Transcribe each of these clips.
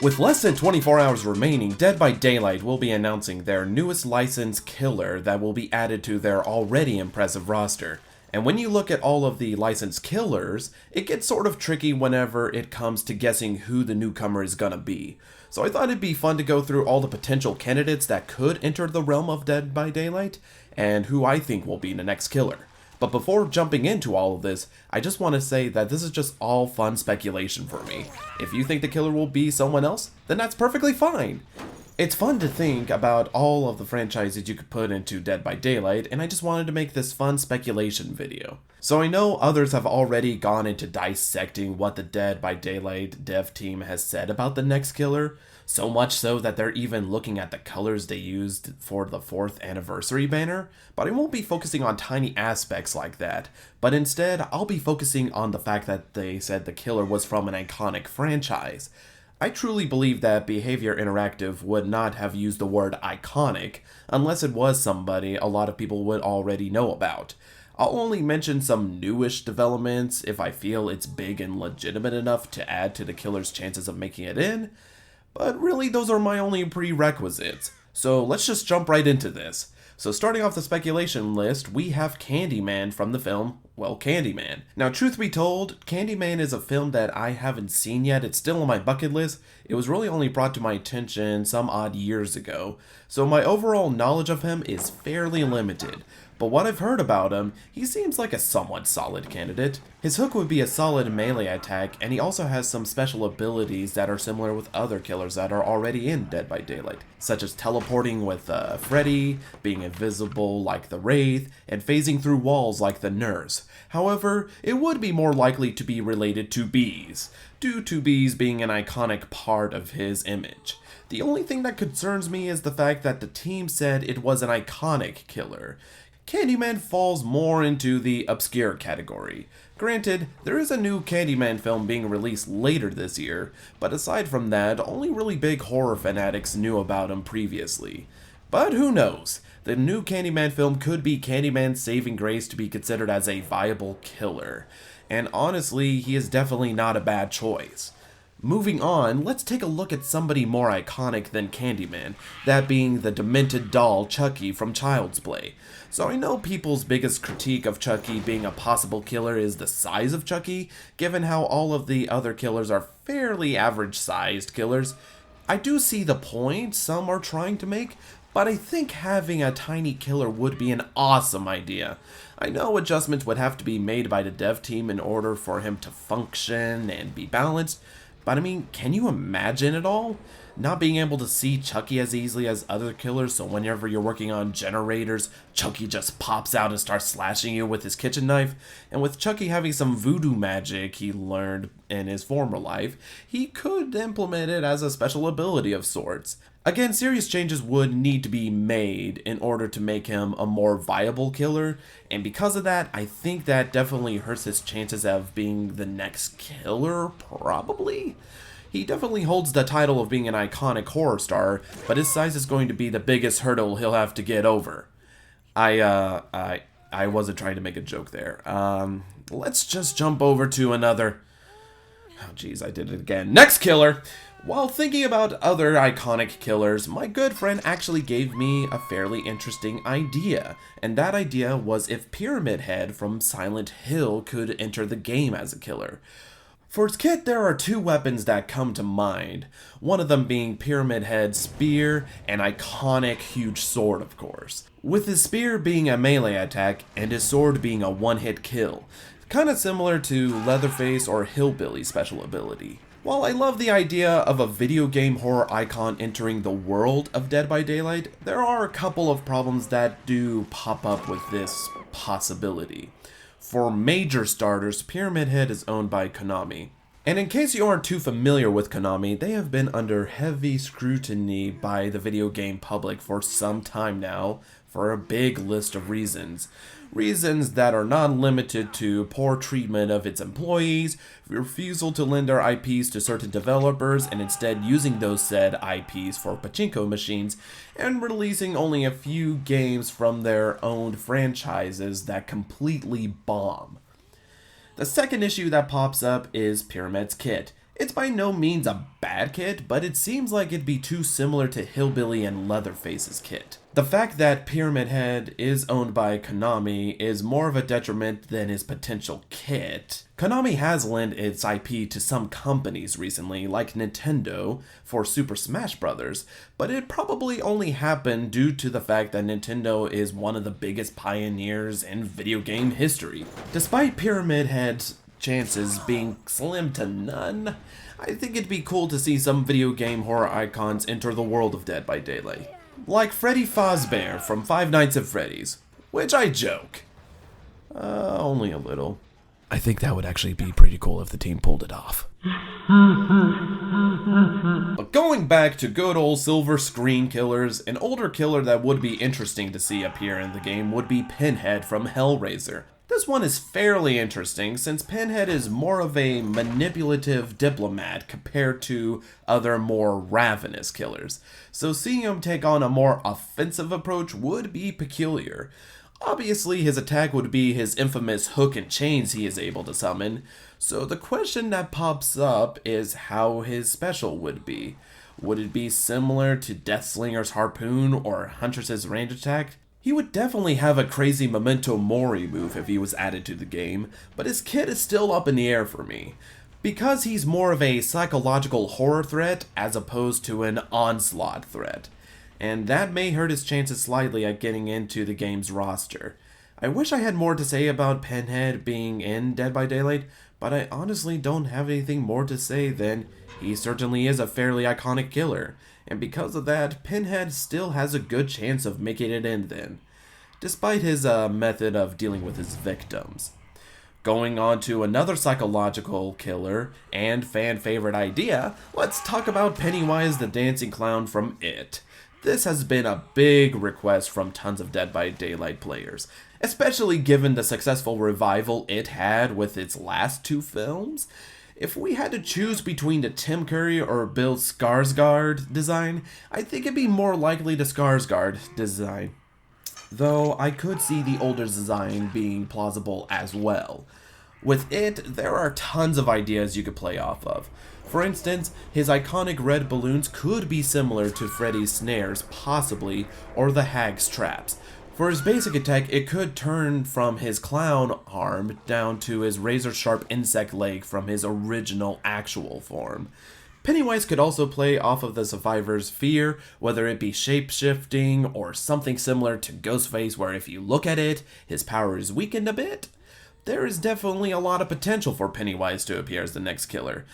With less than 24 hours remaining, Dead by Daylight will be announcing their newest licensed killer that will be added to their already impressive roster. And when you look at all of the licensed killers, it gets sort of tricky whenever it comes to guessing who the newcomer is gonna be. So I thought it'd be fun to go through all the potential candidates that could enter the realm of Dead by Daylight, and who I think will be the next killer. But before jumping into all of this, I just want to say that this is just all fun speculation for me. If you think the killer will be someone else, then that's perfectly fine. It's fun to think about all of the franchises you could put into Dead by Daylight, and I just wanted to make this fun speculation video. So I know others have already gone into dissecting what the Dead by Daylight dev team has said about the next killer, so much so that they're even looking at the colors they used for the 4th anniversary banner, but I won't be focusing on tiny aspects like that, but instead I'll be focusing on the fact that they said the killer was from an iconic franchise. I truly believe that Behavior Interactive would not have used the word iconic unless it was somebody a lot of people would already know about. I'll only mention some newish developments if I feel it's big and legitimate enough to add to the killer's chances of making it in, but really those are my only prerequisites. So let's just jump right into this. So starting off the speculation list, we have Candyman from the film, well, Candyman. Now, truth be told, Candyman is a film that I haven't seen yet. It's still on my bucket list. It was really only brought to my attention some odd years ago, so my overall knowledge of him is fairly limited. But what I've heard about him, he seems like a somewhat solid candidate. His hook would be a solid melee attack, and he also has some special abilities that are similar with other killers that are already in Dead by Daylight, such as teleporting with Freddy, being invisible like the Wraith, and phasing through walls like the Nurse. However, it would be more likely to be related to bees, due to bees being an iconic part of his image. The only thing that concerns me is the fact that the team said it was an iconic killer. Candyman falls more into the obscure category. Granted, there is a new Candyman film being released later this year, but aside from that, only really big horror fanatics knew about him previously. But who knows? The new Candyman film could be Candyman's saving grace to be considered as a viable killer. And honestly, he is definitely not a bad choice. Moving on, let's take a look at somebody more iconic than Candyman, that being the demented doll Chucky from Child's Play. So I know people's biggest critique of Chucky being a possible killer is the size of Chucky, given how all of the other killers are fairly average-sized killers. I do see the point some are trying to make, but I think having a tiny killer would be an awesome idea. I know adjustments would have to be made by the dev team in order for him to function and be balanced, but I mean, can you imagine it all? Not being able to see Chucky as easily as other killers, so whenever you're working on generators, Chucky just pops out and starts slashing you with his kitchen knife. And with Chucky having some voodoo magic he learned in his former life, he could implement it as a special ability of sorts. Again, serious changes would need to be made in order to make him a more viable killer, and because of that, I think that definitely hurts his chances of being the next killer, probably? He definitely holds the title of being an iconic horror star, but his size is going to be the biggest hurdle he'll have to get over. I wasn't trying to make a joke there. Let's just jump over to another... Oh geez, I did it again. Next killer! While thinking about other iconic killers, my good friend actually gave me a fairly interesting idea, and that idea was if Pyramid Head from Silent Hill could enter the game as a killer. For its kit, there are two weapons that come to mind, one of them being Pyramid Head's spear, an iconic huge sword of course, with his spear being a melee attack and his sword being a one-hit kill, kinda similar to Leatherface or Hillbilly's special ability. While I love the idea of a video game horror icon entering the world of Dead by Daylight, there are a couple of problems that do pop up with this possibility. For major starters, Pyramid Head is owned by Konami. And in case you aren't too familiar with Konami, they have been under heavy scrutiny by the video game public for some time now, for a big list of reasons. Reasons that are not limited to poor treatment of its employees, refusal to lend their IPs to certain developers and instead using those said IPs for pachinko machines, and releasing only a few games from their own franchises that completely bomb. The second issue that pops up is Pyramid's kit. It's by no means a bad kit, but it seems like it'd be too similar to Hillbilly and Leatherface's kit. The fact that Pyramid Head is owned by Konami is more of a detriment than his potential kit. Konami has lent its IP to some companies recently, like Nintendo, for Super Smash Bros., but it probably only happened due to the fact that Nintendo is one of the biggest pioneers in video game history. Despite Pyramid Head's chances being slim to none, I think it'd be cool to see some video game horror icons enter the world of Dead by Daylight. Like Freddy Fazbear from Five Nights at Freddy's, which I joke. Only a little. I think that would actually be pretty cool if the team pulled it off. But going back to good old silver screen killers, an older killer that would be interesting to see appear in the game would be Pinhead from Hellraiser. This one is fairly interesting since Pinhead is more of a manipulative diplomat compared to other more ravenous killers, so seeing him take on a more offensive approach would be peculiar. Obviously his attack would be his infamous hook and chains he is able to summon, so the question that pops up is how his special would be. Would it be similar to Deathslinger's harpoon or Huntress's range attack? He would definitely have a crazy Memento Mori move if he was added to the game, but his kit is still up in the air for me, because he's more of a psychological horror threat as opposed to an onslaught threat, and that may hurt his chances slightly at getting into the game's roster. I wish I had more to say about Pinhead being in Dead by Daylight, but I honestly don't have anything more to say than he certainly is a fairly iconic killer. And because of that, Pinhead still has a good chance of making it in then, despite his method of dealing with his victims. Going on to another psychological killer and fan favorite idea, let's talk about Pennywise the Dancing Clown from It. This has been a big request from tons of Dead by Daylight players, especially given the successful revival it had with its last two films. If we had to choose between the Tim Curry or Bill Skarsgård design, I think it'd be more likely the Skarsgård design. Though I could see the older design being plausible as well. With it, there are tons of ideas you could play off of. For instance, his iconic red balloons could be similar to Freddy's snares, possibly, or the Hag's traps. For his basic attack, it could turn from his clown arm down to his razor-sharp insect leg from his original actual form. Pennywise could also play off of the survivor's fear, whether it be shape-shifting or something similar to Ghostface where if you look at it, his power is weakened a bit. There is definitely a lot of potential for Pennywise to appear as the next killer.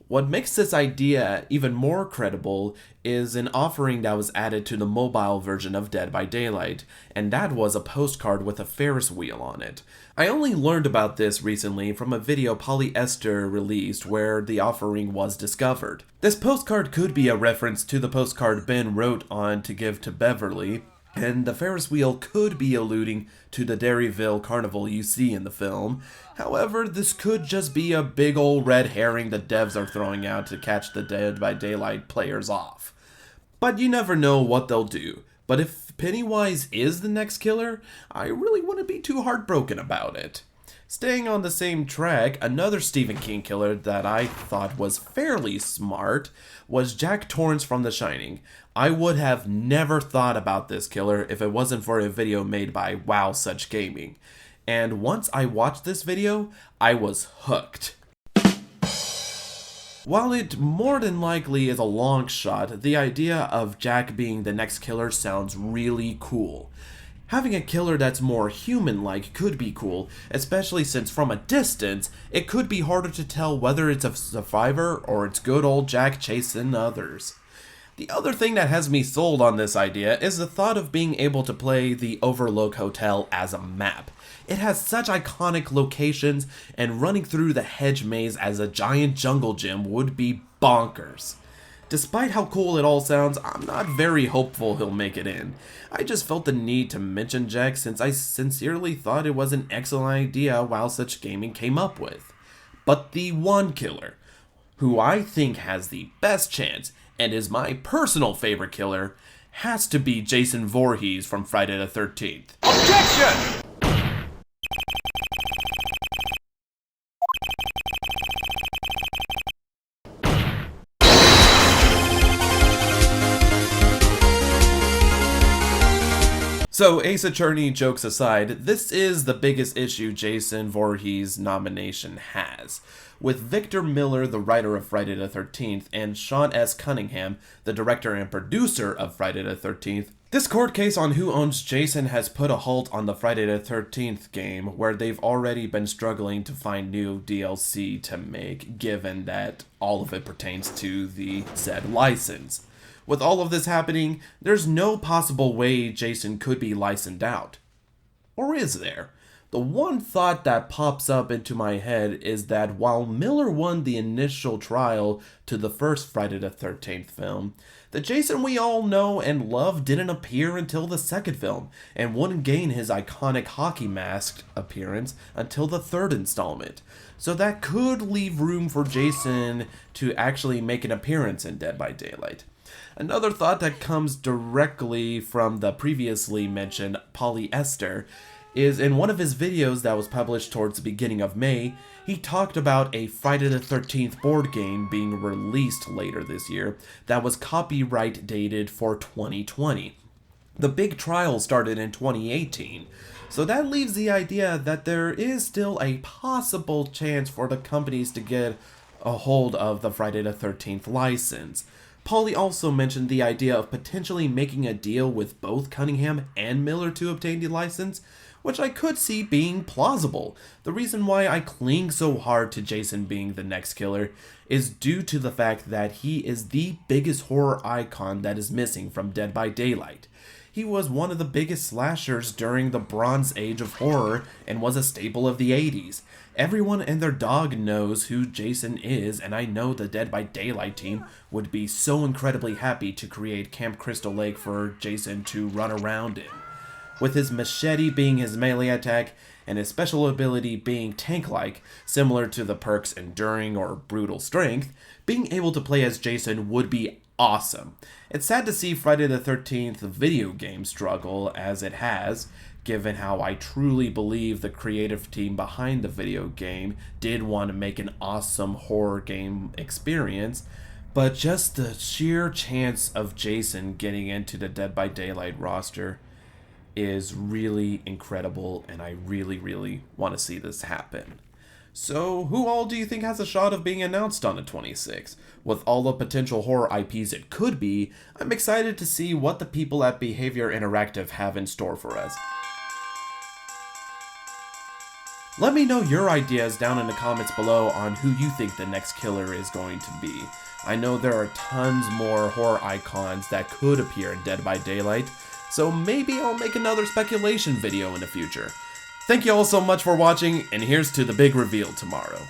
What makes this idea even more credible is an offering that was added to the mobile version of Dead by Daylight, and that was a postcard with a Ferris wheel on it. I only learned about this recently from a video Polyester released where the offering was discovered. This postcard could be a reference to the postcard Ben wrote on to give to Beverly, and the Ferris wheel could be alluding to the Dairyville carnival you see in the film. However, this could just be a big old red herring the devs are throwing out to catch the Dead by Daylight players off. But you never know what they'll do. But if Pennywise is the next killer, I really wouldn't be too heartbroken about it. Staying on the same track, another Stephen King killer that I thought was fairly smart was Jack Torrance from The Shining. I would have never thought about this killer if it wasn't for a video made by Wow Such Gaming. And once I watched this video, I was hooked. While it more than likely is a long shot, the idea of Jack being the next killer sounds really cool. Having a killer that's more human-like could be cool, especially since from a distance, it could be harder to tell whether it's a survivor or it's good old Jack chasing others. The other thing that has me sold on this idea is the thought of being able to play the Overlook Hotel as a map. It has such iconic locations, and running through the hedge maze as a giant jungle gym would be bonkers. Despite how cool it all sounds, I'm not very hopeful he'll make it in. I just felt the need to mention Jack since I sincerely thought it was an excellent idea Wow Such Gaming came up with. But the one killer, who I think has the best chance, and is my personal favorite killer, has to be Jason Voorhees from Friday the 13th. Objection! So, Ace Attorney jokes aside, this is the biggest issue Jason Voorhees' nomination has. With Victor Miller, the writer of Friday the 13th, and Sean S. Cunningham, the director and producer of Friday the 13th, this court case on who owns Jason has put a halt on the Friday the 13th game, where they've already been struggling to find new DLC to make, given that all of it pertains to the said license. With all of this happening, there's no possible way Jason could be licensed out. Or is there? The one thought that pops up into my head is that while Miller won the initial trial to the first Friday the 13th film, the Jason we all know and love didn't appear until the second film, and wouldn't gain his iconic hockey mask appearance until the third installment. So that could leave room for Jason to actually make an appearance in Dead by Daylight. Another thought that comes directly from the previously mentioned Polyester is in one of his videos that was published towards the beginning of May, he talked about a Friday the 13th board game being released later this year that was copyright dated for 2020. The big trial started in 2018, so that leaves the idea that there is still a possible chance for the companies to get a hold of the Friday the 13th license. Pauly also mentioned the idea of potentially making a deal with both Cunningham and Miller to obtain the license, which I could see being plausible. The reason why I cling so hard to Jason being the next killer is due to the fact that he is the biggest horror icon that is missing from Dead by Daylight. He was one of the biggest slashers during the Bronze Age of horror and was a staple of the 80s. Everyone and their dog knows who Jason is, and I know the Dead by Daylight team would be so incredibly happy to create Camp Crystal Lake for Jason to run around in. With his machete being his melee attack, and his special ability being tank-like, similar to the perks Enduring or Brutal Strength, being able to play as Jason would be awesome. It's sad to see Friday the 13th video game struggle as it has, given how I truly believe the creative team behind the video game did want to make an awesome horror game experience, but just the sheer chance of Jason getting into the Dead by Daylight roster is really incredible, and I really want to see this happen. So, who all do you think has a shot of being announced on the 26th? With all the potential horror IPs it could be, I'm excited to see what the people at Behavior Interactive have in store for us. Let me know your ideas down in the comments below on who you think the next killer is going to be. I know there are tons more horror icons that could appear in Dead by Daylight, so maybe I'll make another speculation video in the future. Thank you all so much for watching, and here's to the big reveal tomorrow.